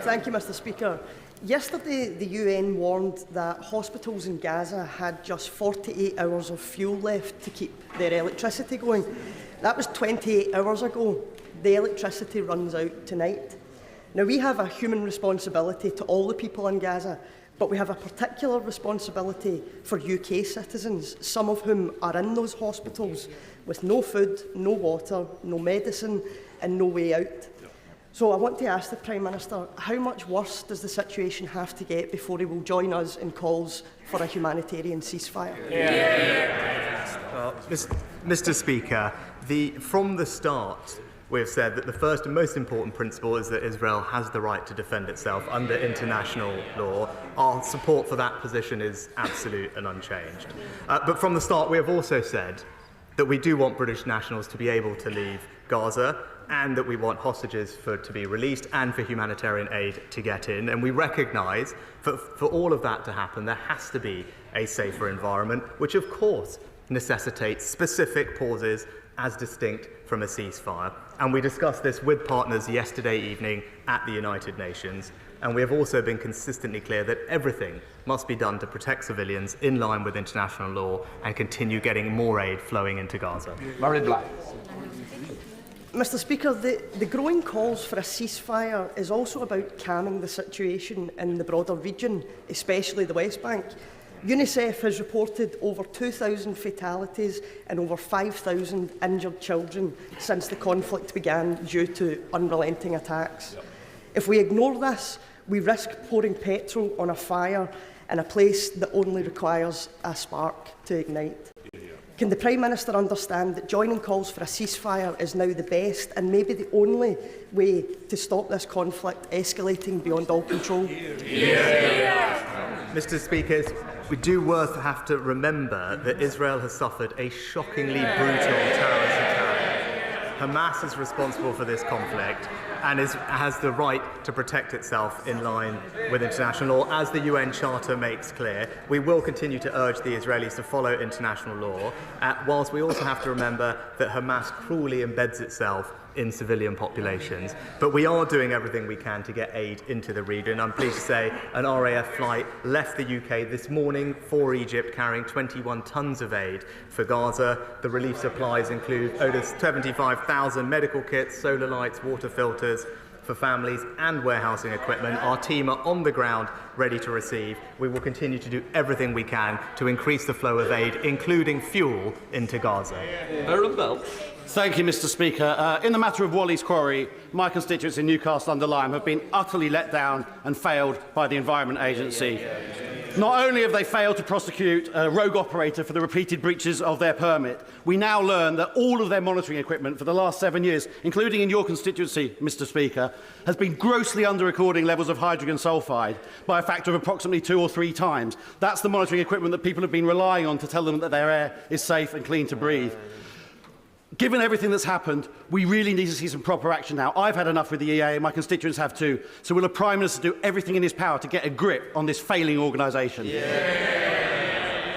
Thank you, Mr. Speaker. Yesterday, the UN warned that hospitals in Gaza had just 48 hours of fuel left to keep their electricity going. That was 28 hours ago. The electricity runs out tonight. Now, we have a human responsibility to all the people in Gaza, but we have a particular responsibility for UK citizens, some of whom are in those hospitals with no food, no water, no medicine and no way out. So I want to ask the Prime Minister, how much worse does the situation have to get before he will join us in calls for a humanitarian ceasefire? Mr. Speaker, from the start, we have said that the first and most important principle is that Israel has the right to defend itself under international law. Our support for that position is absolute and unchanged. But from the start, we have also said that we do want British nationals to be able to leave Gaza, and that we want hostages to be released and for humanitarian aid to get in. And we recognise that for all of that to happen, there has to be a safer environment, which of course necessitates specific pauses as distinct from a ceasefire. And we discussed this with partners yesterday evening at the United Nations. And we have also been consistently clear that everything must be done to protect civilians in line with international law and continue getting more aid flowing into Gaza. Murray Black. Mr. Speaker, the growing calls for a ceasefire is also about calming the situation in the broader region, especially the West Bank. UNICEF has reported over 2,000 fatalities and over 5,000 injured children since the conflict began due to unrelenting attacks. If we ignore this, we risk pouring petrol on a fire in a place that only requires a spark to ignite. Can the Prime Minister understand that joining calls for a ceasefire is now the best and maybe the only way to stop this conflict escalating beyond all control? Mr. Speaker, we do have to remember that Israel has suffered a shockingly brutal terrorist attack. Hamas is responsible for this conflict and has the right to protect itself in line with international law. As the UN Charter makes clear, we will continue to urge the Israelis to follow international law, whilst we also have to remember that Hamas cruelly embeds itself in civilian populations. But we are doing everything we can to get aid into the region. I'm pleased to say an RAF flight left the UK this morning for Egypt carrying 21 tonnes of aid for Gaza. The relief supplies include over 75,000 medical kits, solar lights, water filters for families and warehousing equipment. Our team are on the ground ready to receive. We will continue to do everything we can to increase the flow of aid, including fuel, into Gaza. Thank you, Mr. Speaker. In the matter of Wally's Quarry, my constituents in Newcastle-under-Lyme have been utterly let down and failed by the Environment Agency. Not only have they failed to prosecute a rogue operator for the repeated breaches of their permit, we now learn that all of their monitoring equipment for the last 7 years, including in your constituency, Mr. Speaker, has been grossly under-recording levels of hydrogen sulphide by a factor of approximately 2 or 3 times. That's the monitoring equipment that people have been relying on to tell them that their air is safe and clean to breathe. Given everything that's happened, we really need to see some proper action now. I've had enough with the EA, and my constituents have too. So will the Prime Minister do everything in his power to get a grip on this failing organisation?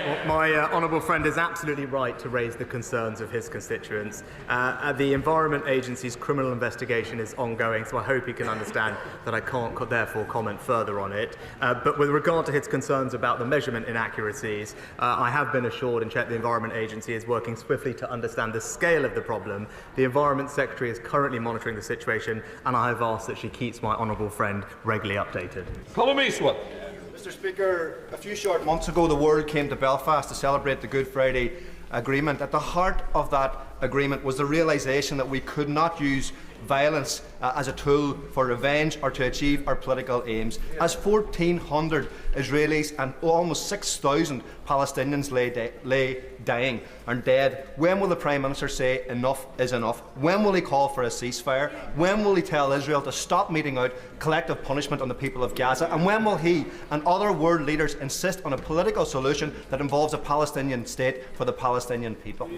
Well, my honourable friend is absolutely right to raise the concerns of his constituents. The Environment Agency's criminal investigation is ongoing, so I hope he can understand that I can't therefore comment further on it. But with regard to his concerns about the measurement inaccuracies, I have been assured and checked the Environment Agency is working swiftly to understand the scale of the problem. The Environment Secretary is currently monitoring the situation, and I have asked that she keeps my honourable friend regularly updated. Colin Eastwood. Mr. Speaker, a few short months ago the world came to Belfast to celebrate the Good Friday Agreement. At the heart of that agreement was the realisation that we could not use violence as a tool for revenge or to achieve our political aims. As 1,400 Israelis and almost 6,000 Palestinians lay dying and dead, when will the Prime Minister say enough is enough? When will he call for a ceasefire? When will he tell Israel to stop meting out collective punishment on the people of Gaza? And when will he and other world leaders insist on a political solution that involves a Palestinian state for the Palestinian people?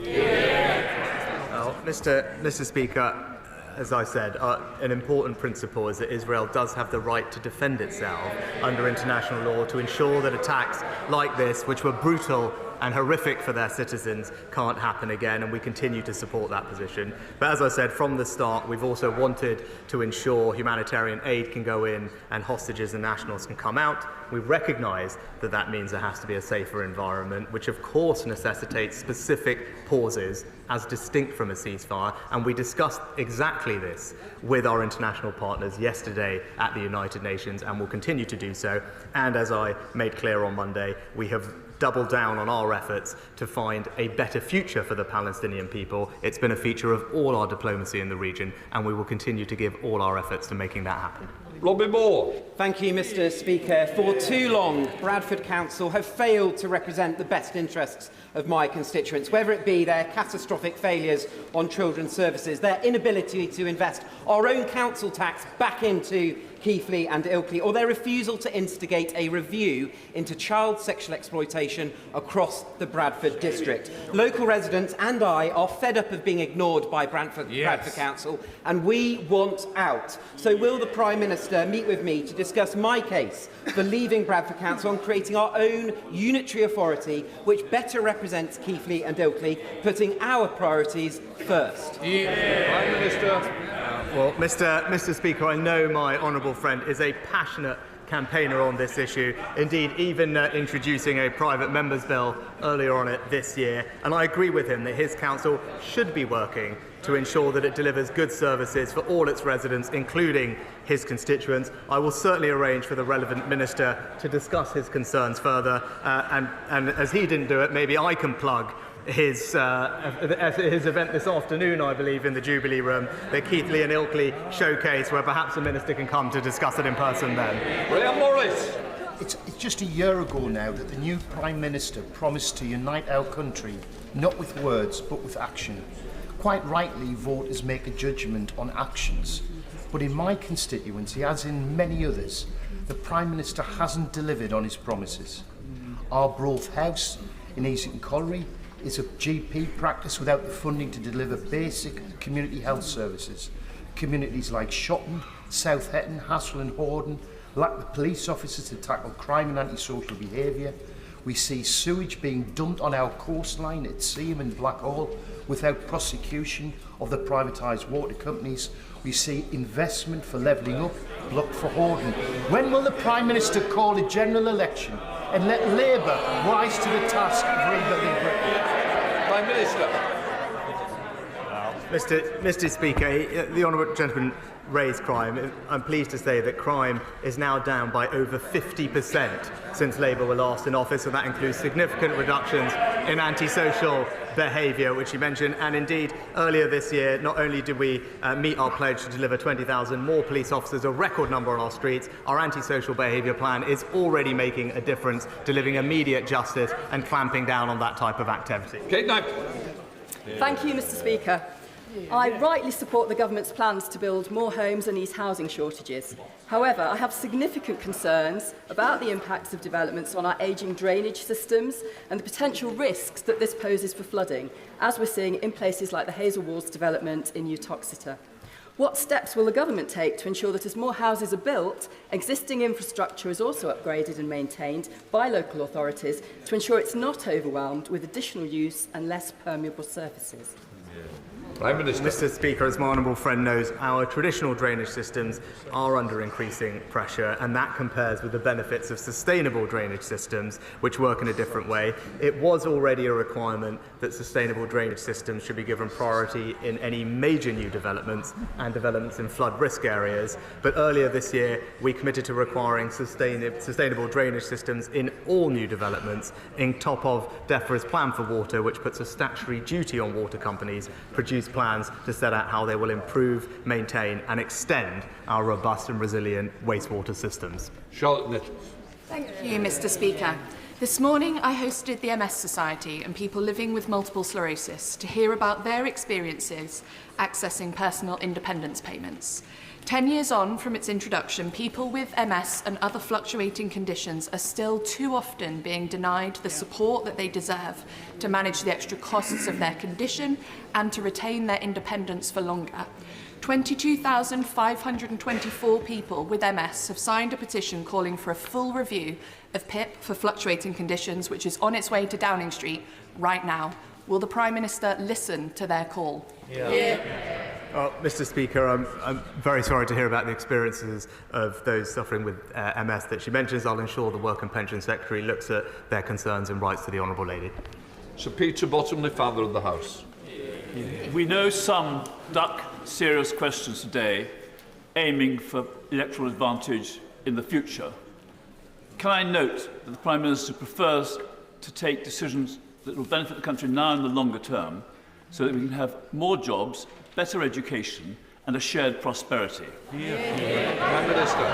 Well, Mr. Speaker, as I said, an important principle is that Israel does have the right to defend itself under international law to ensure that attacks like this, which were brutal and horrific for their citizens, can't happen again, and we continue to support that position. But as I said, from the start, we've also wanted to ensure humanitarian aid can go in and hostages and nationals can come out. We recognise that that means there has to be a safer environment, which of course necessitates specific pauses as distinct from a ceasefire, and we discussed exactly this with our international partners yesterday at the United Nations and will continue to do so. And as I made clear on Monday, we have doubled down on our efforts to find a better future for the Palestinian people. It's been a feature of all our diplomacy in the region, and we will continue to give all our efforts to making that happen. Robin Moore. Thank you, Mr. Speaker. For too long, Bradford Council have failed to represent the best interests of my constituents, whether it be their catastrophic failures on children's services, their inability to invest our own council tax back into Keighley and Ilkley, or their refusal to instigate a review into child sexual exploitation across the Bradford district. Local residents and I are fed up of being ignored by Bradford Council, and we want out. So will the Prime Minister meet with me to discuss my case for leaving Bradford Council and creating our own unitary authority which better represents Keighley and Ilkley, putting our priorities first? Prime Minister. Well, Mr. Speaker, I know my honourable friend is a passionate campaigner on this issue, indeed even introducing a private member's bill earlier on it this year, and I agree with him that his council should be working to ensure that it delivers good services for all its residents, including his constituents. I will certainly arrange for the relevant minister to discuss his concerns further, and as he didn't do it, maybe I can plug his event this afternoon, I believe, in the Jubilee Room, the Keighley and Ilkley showcase, where perhaps the Minister can come to discuss it in person then. Graham Morris. It's just a year ago now that the new Prime Minister promised to unite our country, not with words, but with action. Quite rightly, voters make a judgment on actions. But in my constituency, as in many others, the Prime Minister hasn't delivered on his promises. Arbroath House in Easington Colliery is a GP practice without the funding to deliver basic community health services. Communities like Shotton, South Hetton, Hassel and Horden lack the police officers to tackle crime and antisocial behaviour. We see sewage being dumped on our coastline at Seaham and Blackhall without prosecution of the privatised water companies. We see investment for levelling up blocked for Horden. When will the Prime Minister call a general election and let Labour rise to the task of rebuilding Britain? Prime Minister. Mr. Speaker, the honourable gentleman raised crime. I'm pleased to say that crime is now down by over 50% since Labour were last in office, and that includes significant reductions in antisocial behaviour, which you mentioned. And indeed, earlier this year, not only did we meet our pledge to deliver 20,000 more police officers, a record number on our streets, our antisocial behaviour plan is already making a difference, delivering immediate justice and clamping down on that type of activity. Okay, now. Thank you, Mr. Speaker. I rightly support the government's plans to build more homes and ease housing shortages. However, I have significant concerns about the impacts of developments on our ageing drainage systems and the potential risks that this poses for flooding, as we're seeing in places like the Hazel Walls development in Uttoxeter. What steps will the government take to ensure that as more houses are built, existing infrastructure is also upgraded and maintained by local authorities to ensure it's not overwhelmed with additional use and less permeable surfaces? Prime Minister. Mr. Speaker, as my honourable friend knows, our traditional drainage systems are under increasing pressure, and that compares with the benefits of sustainable drainage systems, which work in a different way. It was already a requirement that sustainable drainage systems should be given priority in any major new developments and developments in flood risk areas. But earlier this year, we committed to requiring sustainable drainage systems in all new developments, in top of DEFRA's Plan for Water, which puts a statutory duty on water companies to produce plans to set out how they will improve, maintain and extend our robust and resilient wastewater systems. Charlotte Nichols. Thank you, Mr. Speaker. This morning I hosted the MS Society and people living with multiple sclerosis to hear about their experiences accessing personal independence payments. 10 years on from its introduction, people with MS and other fluctuating conditions are still too often being denied the support that they deserve to manage the extra costs of their condition and to retain their independence for longer. 22,524 people with MS have signed a petition calling for a full review of PIP for fluctuating conditions, which is on its way to Downing Street right now. Will the Prime Minister listen to their call? Mr. Speaker, I'm very sorry to hear about the experiences of those suffering with MS that she mentions. I'll ensure the Work and Pension Secretary looks at their concerns and writes to the Honourable Lady. Sir Peter Bottomley, Father of the House. We know some duck serious questions today, aiming for electoral advantage in the future. Can I note that the Prime Minister prefers to take decisions that will benefit the country now and the longer term, so that we can have more jobs, better education and a shared prosperity? Prime Minister.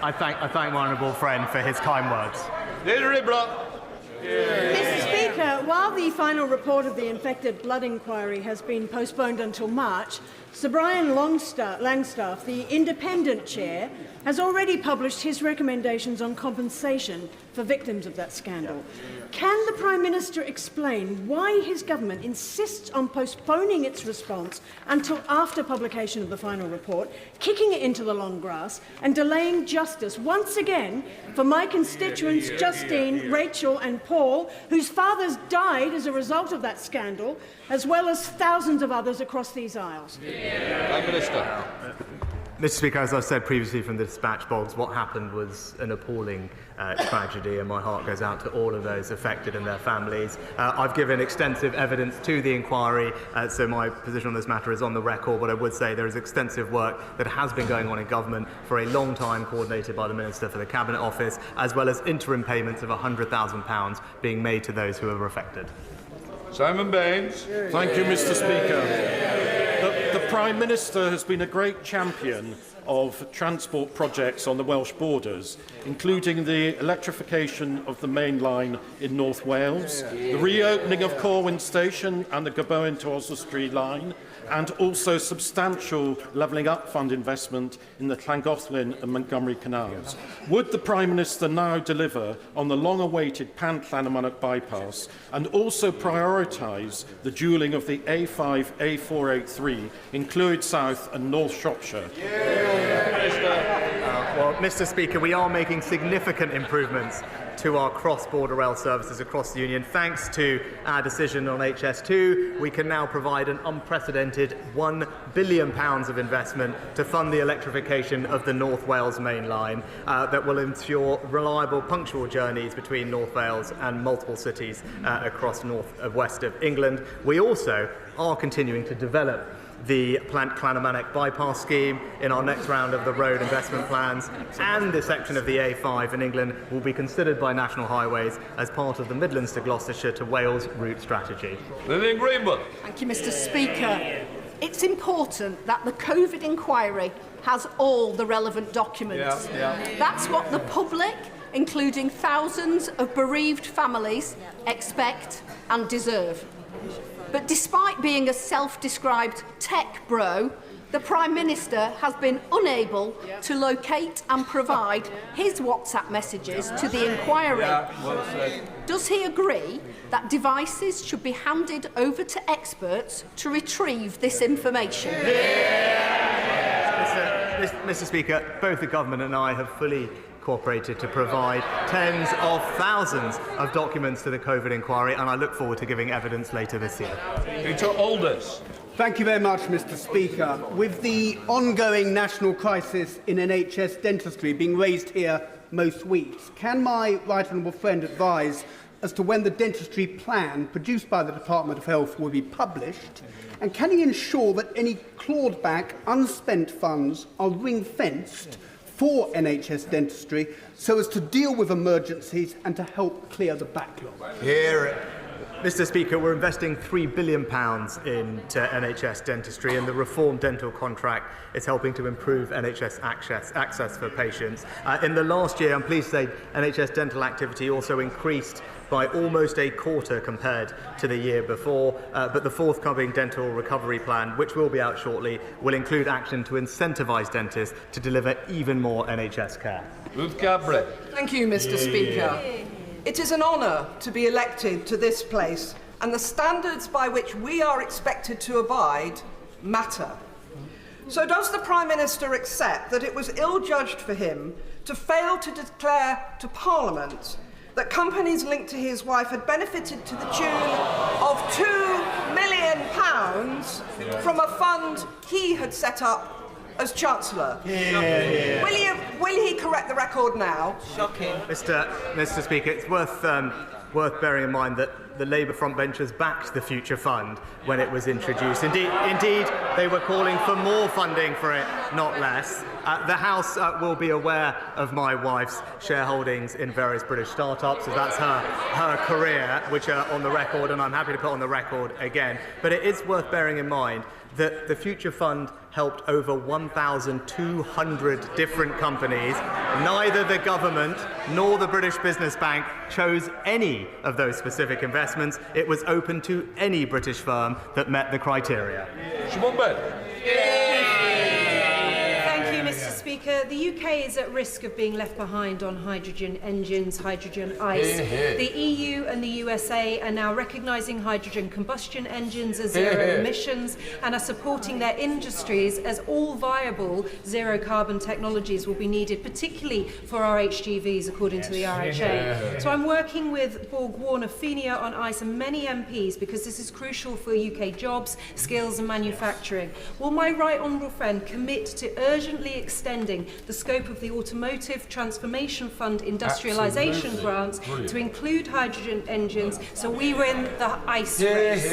I thank my honourable friend for his kind words. Mr. Speaker, while the final report of the infected blood inquiry has been postponed until March, Sir Brian Langstaff, the independent chair, has already published his recommendations on compensation for victims of that scandal. Can the Prime Minister explain why his government insists on postponing its response until after publication of the final report, kicking it into the long grass and delaying justice once again for my constituents Justine, Rachel and Paul, whose fathers died as a result of that scandal, as well as thousands of others across these aisles? Prime Minister. Mr. Speaker, as I said previously from the dispatch box, what happened was an appalling tragedy, and my heart goes out to all of those affected and their families. I've given extensive evidence to the inquiry, so my position on this matter is on the record, but I would say there is extensive work that has been going on in government for a long time, coordinated by the Minister for the Cabinet Office, as well as interim payments of £100,000 being made to those who are affected. Simon Baines. Thank you, Mr. Speaker. The Prime Minister has been a great champion of transport projects on the Welsh borders, including the electrification of the main line in North Wales, the reopening of Corwin Station and the Gabowen to Oswestry line, and also substantial levelling up fund investment in the Llangollen and Montgomery canals. Would the Prime Minister now deliver on the long-awaited Pan-Llanymynech bypass and also prioritise the dualling of the A5, A483 in Clwyd South and North Shropshire? Well, Mr. Speaker, we are making significant improvements to our cross-border rail services across the Union. Thanks to our decision on HS2, we can now provide an unprecedented £1 billion of investment to fund the electrification of the North Wales main line that will ensure reliable, punctual journeys between North Wales and multiple cities across west of England. We also are continuing to develop the Llanymynech bypass scheme in our next round of the road investment plans, and this section of the A5 in England will be considered by National Highways as part of the Midlands to Gloucestershire to Wales route strategy. Lillian Greenwood. Thank you, Mr. Speaker. It's important that the COVID inquiry has all the relevant documents. That's what the public, including thousands of bereaved families, expect and deserve. But despite being a self-described tech bro, the Prime Minister has been unable to locate and provide his WhatsApp messages to the inquiry. Does he agree that devices should be handed over to experts to retrieve this information? Mr. Speaker, both the government and I have fully cooperated to provide tens of thousands of documents to the COVID inquiry, and I look forward to giving evidence later this year. Peter Aldous. Thank you very much, Mr. Speaker. With the ongoing national crisis in NHS dentistry being raised here most weeks, can my right honourable friend advise as to when the dentistry plan produced by the Department of Health will be published? And can he ensure that any clawed back, unspent funds are ring-fenced for NHS dentistry so as to deal with emergencies and to help clear the backlog? Mr. Speaker, we're investing £3 billion into NHS dentistry, and the reformed dental contract is helping to improve NHS access for patients. In the last year, I'm pleased to say, NHS dental activity also increased by almost a quarter compared to the year before, but the forthcoming dental recovery plan, which will be out shortly, will include action to incentivise dentists to deliver even more NHS care. Ruth Gabriel. Thank you, Mr. Speaker. It is an honour to be elected to this place, and the standards by which we are expected to abide matter. So does the Prime Minister accept that it was ill-judged for him to fail to declare to Parliament that companies linked to his wife had benefited to the tune of £2 million from a fund he had set up as Chancellor? Will he correct the record now? Shocking. Mr. Speaker, it's worth bearing in mind that the Labour frontbenchers backed the Future Fund when it was introduced. Indeed, they were calling for more funding for it, not less. The House will be aware of my wife's shareholdings in various British startups, so that's her career, which are on the record, and I'm happy to put on the record again. But it is worth bearing in mind that the Future Fund helped over 1,200 different companies. Neither the government nor the British Business Bank chose any of those specific investments. It was open to any British firm that met the criteria. Thank you, Mr. Speaker. The UK is at risk of being left behind on hydrogen engines, hydrogen ice. The EU and the USA are now recognising hydrogen combustion engines as zero emissions and are supporting their industries as all viable zero carbon technologies will be needed, particularly for our HGVs, according to the RHA. So I'm working with Borg Warner, Fenia on ice and many MPs because this is crucial for UK jobs, skills and manufacturing. Will my right honourable friend commit to urgently extending the scope of the Automotive Transformation Fund industrialisation grants to include hydrogen engines so we win the ice race?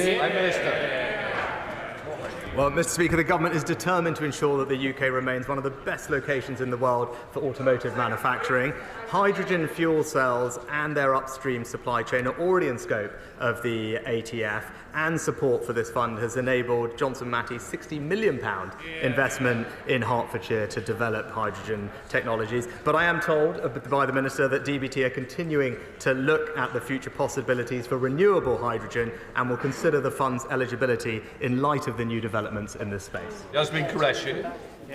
Well, Mr. Speaker, the government is determined to ensure that the UK remains one of the best locations in the world for automotive manufacturing. hydrogen fuel cells and their upstream supply chain are already in scope of the ATF, and support for this fund has enabled Johnson Matthey's £60 million investment in Hertfordshire to develop hydrogen technologies. But I am told by the Minister that DBT are continuing to look at the future possibilities for renewable hydrogen and will consider the fund's eligibility in light of the new developments in this space. Yasmin Qureshi.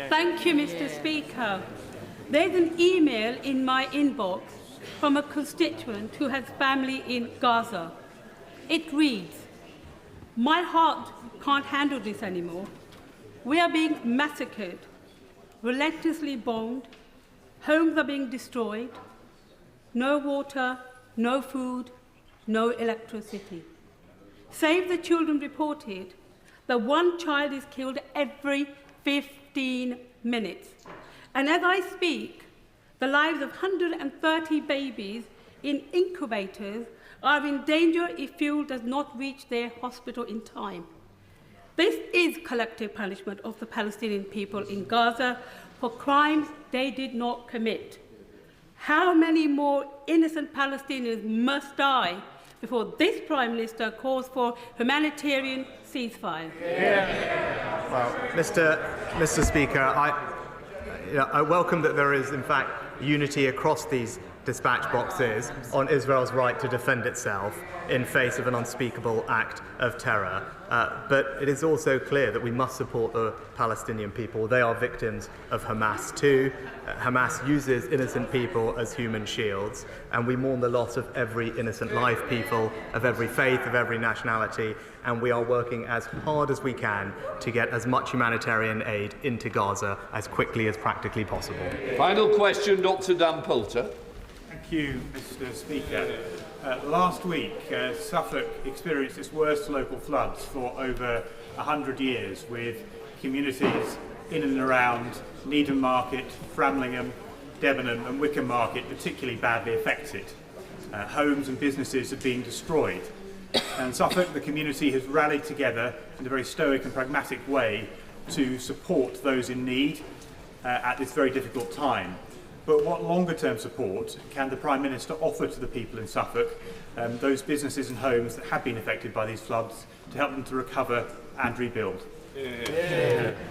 Thank you, Mr. Speaker. There's an email in my inbox from a constituent who has family in Gaza. It reads, "My heart can't handle this anymore. We are being massacred, relentlessly bombed, homes are being destroyed, no water, no food, no electricity. Save the Children reported that one child is killed every 15 minutes. And as I speak, the lives of 130 babies in incubators are in danger if fuel does not reach their hospital in time. This is collective punishment of the Palestinian people in Gaza for crimes they did not commit. How many more innocent Palestinians must die before this Prime Minister calls for humanitarian ceasefire?" Well, Mr. Speaker, I welcome that there is, in fact, unity across these dispatch boxes on Israel's right to defend itself in face of an unspeakable act of terror. But it is also clear that we must support the Palestinian people. They are victims of Hamas too. Hamas uses innocent people as human shields, and we mourn the loss of every innocent life, people of every faith, of every nationality, and we are working as hard as we can to get as much humanitarian aid into Gaza as quickly as practically possible. Final question, Dr. Dan Poulter. Thank you, Mr. Speaker. Last week, Suffolk experienced its worst local floods for over 100 years, with communities in and around Needham Market, Framlingham, Debenham and Wickham Market particularly badly affected. Homes and businesses have been destroyed. And Suffolk, the community, has rallied together in a very stoic and pragmatic way to support those in need at this very difficult time. But what longer-term support can the Prime Minister offer to the people in Suffolk, those businesses and homes that have been affected by these floods, to help them to recover and rebuild?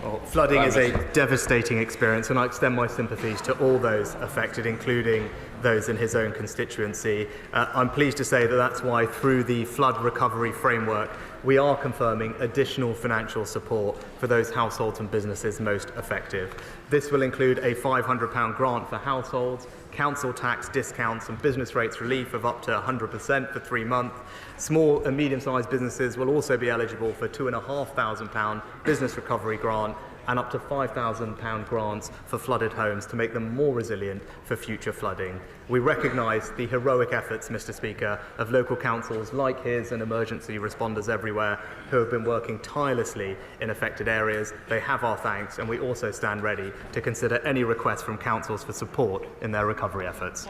Well, flooding is a devastating experience, and I extend my sympathies to all those affected, including those in his own constituency. I'm pleased to say that that's why, through the flood recovery framework, we are confirming additional financial support for those households and businesses most affected. This will include a £500 grant for households, council tax discounts and business rates relief of up to 100% for 3 months. Small and medium-sized businesses will also be eligible for £2,500 business recovery grant and up to £5,000 grants for flooded homes to make them more resilient for future flooding. We recognise the heroic efforts, Mr. Speaker, of local councils like his and emergency responders everywhere who have been working tirelessly in affected areas. They have our thanks, and we also stand ready to consider any requests from councils for support in their recovery efforts.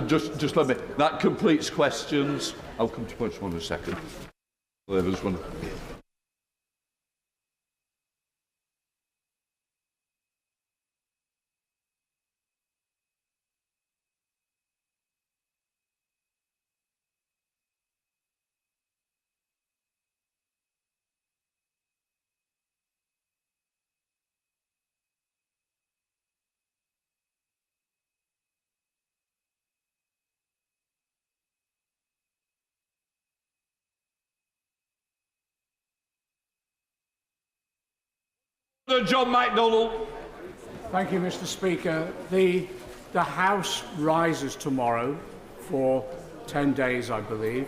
Just let me. That completes questions. I'll come to point one in a second. There was one. John McDonnell. Thank you, Mr. Speaker. The House rises tomorrow for 10 days, I believe.